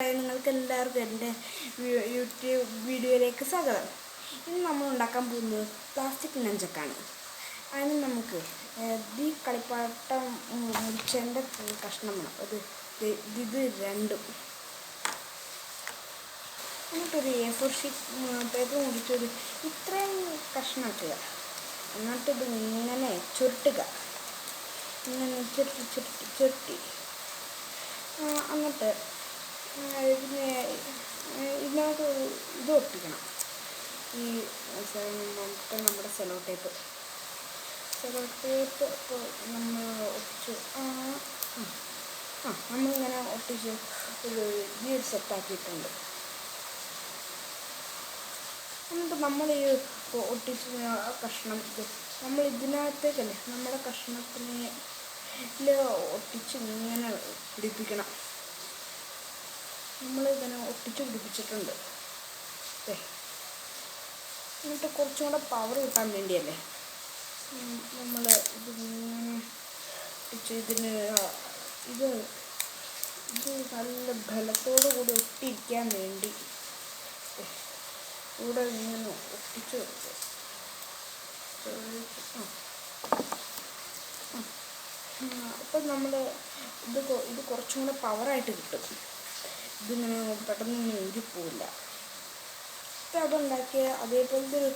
നിങ്ങൾക്ക് എല്ലാവർക്കും എൻ്റെ യൂട്യൂബ് വീഡിയോയിലേക്ക് സ്വാഗതം. ഇന്ന് നമ്മൾ ഉണ്ടാക്കാൻ പോകുന്നത് പ്ലാസ്റ്റിക് നെഞ്ചക്കാണ്. അതിന് നമുക്ക് ഈ കളിപ്പാട്ടം മുറിച്ചതിൻ്റെ കഷ്ണമാണ് ഇത് രണ്ടും. എന്നിട്ടൊരു A4 ഷീറ്റ് പേപ്പർ മുറിച്ചൊരു ഇത്രയും കഷ്ണമാക്കുക. എന്നിട്ടിത് ഇങ്ങനെ ചുരുട്ടുക. ഇങ്ങനെ ചുരുട്ടി എന്നിട്ട് ഇതിനകത്ത് ഇത് ഒട്ടിക്കണം. ഈ നമ്മുടെ സെലോ ടേപ്പ് നമ്മൾ ഒട്ടിച്ചു നമ്മളിങ്ങനെ ഒട്ടിച്ച് ഒരു സെറ്റാക്കിയിട്ടുണ്ട്. എന്നിട്ട് നമ്മൾ ഈ ഒട്ടിച്ച കഷ്ണം നമ്മൾ ഇതിനകത്തേക്കല്ലേ നമ്മുടെ കഷ്ണത്തിനെ ഒട്ടിച്ച് ഇങ്ങനെ പിടിപ്പിക്കണം. നമ്മളിതിനെ ഒട്ടിച്ച് പിടിപ്പിച്ചിട്ടുണ്ട്. എന്നിട്ട് കുറച്ചും കൂടെ പവർ കിട്ടാൻ വേണ്ടിയല്ലേ നമ്മൾ ഇതിങ്ങനെ ഒട്ടിച്ച് ഇത് നല്ല ബലത്തോടു കൂടി ഒട്ടിയിരിക്കാൻ വേണ്ടി ഇവിടെ ഇങ്ങനെ ഒട്ടിച്ച് കൊടുക്കുക. അപ്പം നമ്മൾ ഇത് കുറച്ചും കൂടെ പവറായിട്ട് കിട്ടും. ഇതിങ്ങനെ പെട്ടെന്നൊന്നും ഊരിപ്പോവില്ല. അതുണ്ടാക്കിയ അതേപോലത്തെ ഒരു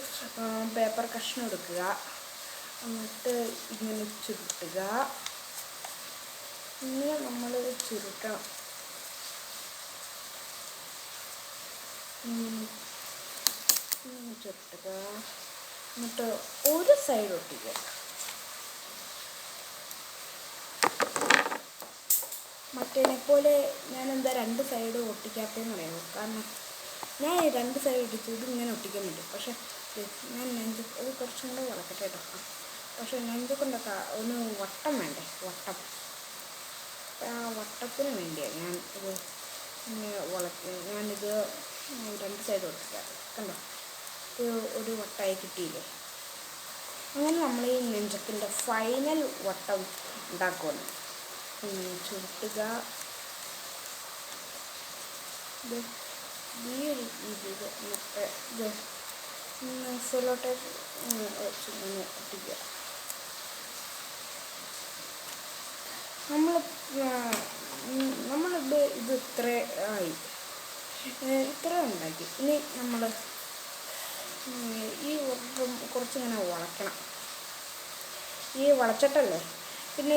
പേപ്പർ കഷ്ണം എടുക്കുക. എന്നിട്ട് ഇങ്ങനെ ചുരുട്ടുക. ഇങ്ങനെ നമ്മൾ ചുരുട്ടണം. ഇങ്ങനെ ചുരുട്ടുക. എന്നിട്ട് ഒരു സൈഡ് ഒട്ടിക്കുക. മറ്റേനെ പോലെ ഞാനെന്താ രണ്ട് സൈഡ് ഒട്ടിക്കാത്തതെന്ന് അറിയാമോ? കാരണം ഞാൻ ഈ രണ്ട് സൈഡ് ഒട്ടിച്ച് ഇതിങ്ങനെ ഒട്ടിക്കാൻ പറ്റും. പക്ഷെ ഞാൻ നെഞ്ചൊക്കെ ഇത് കുറച്ചും കൂടെ വളക്കട്ടെ കേട്ടോ. പക്ഷെ നെഞ്ചൊക്കെ ഒന്ന് വട്ടം വേണ്ടേ? വട്ടം. ആ വട്ടത്തിന് വേണ്ടിയാണ് ഞാൻ ഇത് ഞാനിത് രണ്ട് സൈഡ് ഒട്ടിക്കാം. കണ്ടോ, ഇത് ഒരു വട്ടമായി കിട്ടിയില്ലേ? അങ്ങനെ നമ്മൾ ഈ നെഞ്ചക്കിൻ്റെ ഫൈനൽ വട്ടം ഉണ്ടാക്കുവാണ്. ചുരുട്ടുക. ഈ ഒരു രീതിയിൽ മറ്റേ സെലോ ടേപ്പ് വെച്ച് ഇങ്ങനെ ഒട്ടിക്കുക. നമ്മളിത് ഇത്ര ആയി, ഇത്ര ഉണ്ടാക്കി. ഇനി നമ്മൾ ഈ കുറച്ചിങ്ങനെ വളയ്ക്കണം. ഈ വളച്ചിട്ടല്ലേ പിന്നെ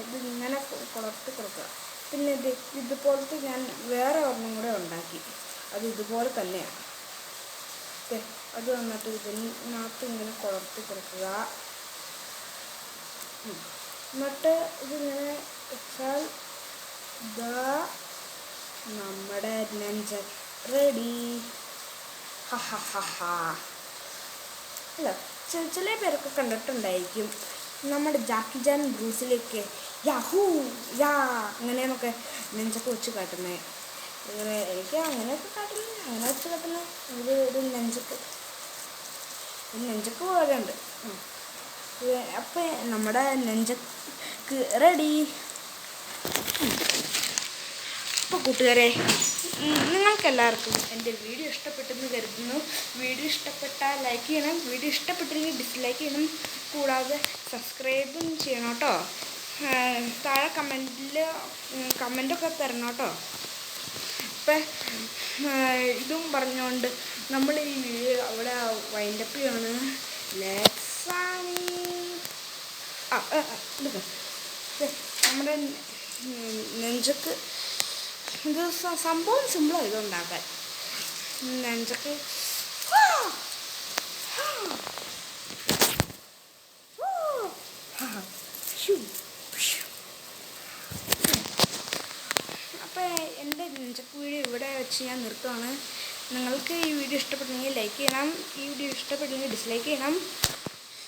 ഇതിങ്ങനെ കുളർത്തി കൊടുക്കുക. പിന്നെ ഇതുപോലത്തെ ഞാൻ വേറെ ഒരെണ്ണം കൂടെ ഉണ്ടാക്കി. അത് ഇതുപോലെ തന്നെയാണ്. അത് വന്നിട്ട് ഇതിനകത്ത് ഇങ്ങനെ കുളർത്തി കൊടുക്കുക. എന്നിട്ട് ഇതിങ്ങനെ വെച്ചാൽ നമ്മുടെ നെഞ്ചക് റെഡി. അല്ല, ചില പേരൊക്കെ കണ്ടിട്ടുണ്ടായിരിക്കും നമ്മുടെ ജാക്കി ചാൻ ബ്രൂസിലേക്ക് യാഹൂ യാ അങ്ങനെയൊക്കെ നെഞ്ചൊക്കെ വെച്ച് കാട്ടുന്നത്. ഇങ്ങനെ എനിക്ക് അങ്ങനെയൊക്കെ കാട്ടുന്നത്, അങ്ങനെ വെച്ച് കാട്ടുന്നത് ഒരു നെഞ്ചക്ക് പോലെ ഉണ്ട്. അപ്പം നമ്മുടെ നെഞ്ചക്ക് റെഡി. അപ്പോൾ കൂട്ടുകാരെ, നിങ്ങൾക്കെല്ലാവർക്കും എൻ്റെ വീഡിയോ ഇഷ്ടപ്പെട്ടെന്ന് കരുതുന്നു. വീഡിയോ ഇഷ്ടപ്പെട്ടാൽ ലൈക്ക് ചെയ്യണം, വീഡിയോ ഇഷ്ടപ്പെട്ടില്ലെങ്കിൽ ഡിസ്ലൈക്ക് ചെയ്യണം. കൂടാതെ സബ്സ്ക്രൈബും ചെയ്യണം കേട്ടോ. താഴെ കമൻറ്റൊക്കെ തരണം കേട്ടോ. അപ്പം ഇതും പറഞ്ഞുകൊണ്ട് നമ്മൾ ഈ വീഡിയോ അവിടെ വൈൻഡപ്പ് ചെയ്യാണ്. നമ്മുടെ നെഞ്ചക്ക് ഇത് സംഭവം സിമ്പിളാണ് ഇത് ഉണ്ടാക്കാൻ. നെഞ്ചക്ക് അപ്പോൾ എൻ്റെ നെഞ്ചക്ക് വീഡിയോ ഇവിടെ വെച്ച് ഞാൻ നിർത്തുകയാണ്. നിങ്ങൾക്ക് ഈ വീഡിയോ ഇഷ്ടപ്പെട്ടെങ്കിൽ ലൈക്ക് ചെയ്യണം, ഈ വീഡിയോ ഇഷ്ടപ്പെട്ടെങ്കിൽ ഡിസ്ലൈക്ക് ചെയ്യണം.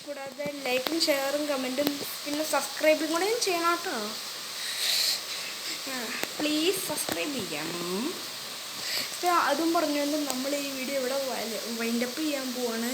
കൂടാതെ ലൈക്കും ഷെയറും കമൻറ്റും പിന്നെ സബ്സ്ക്രൈബും കൂടെയും ചെയ്യണം കേട്ടോ. പ്ലീസ് സബ്സ്ക്രൈബ് ചെയ്യാമോ? അപ്പോൾ അതും പറഞ്ഞുകൊണ്ട് നമ്മൾ ഈ വീഡിയോ ഇവിടെ വൈൻഡപ്പ് ചെയ്യാൻ പോവാണ്.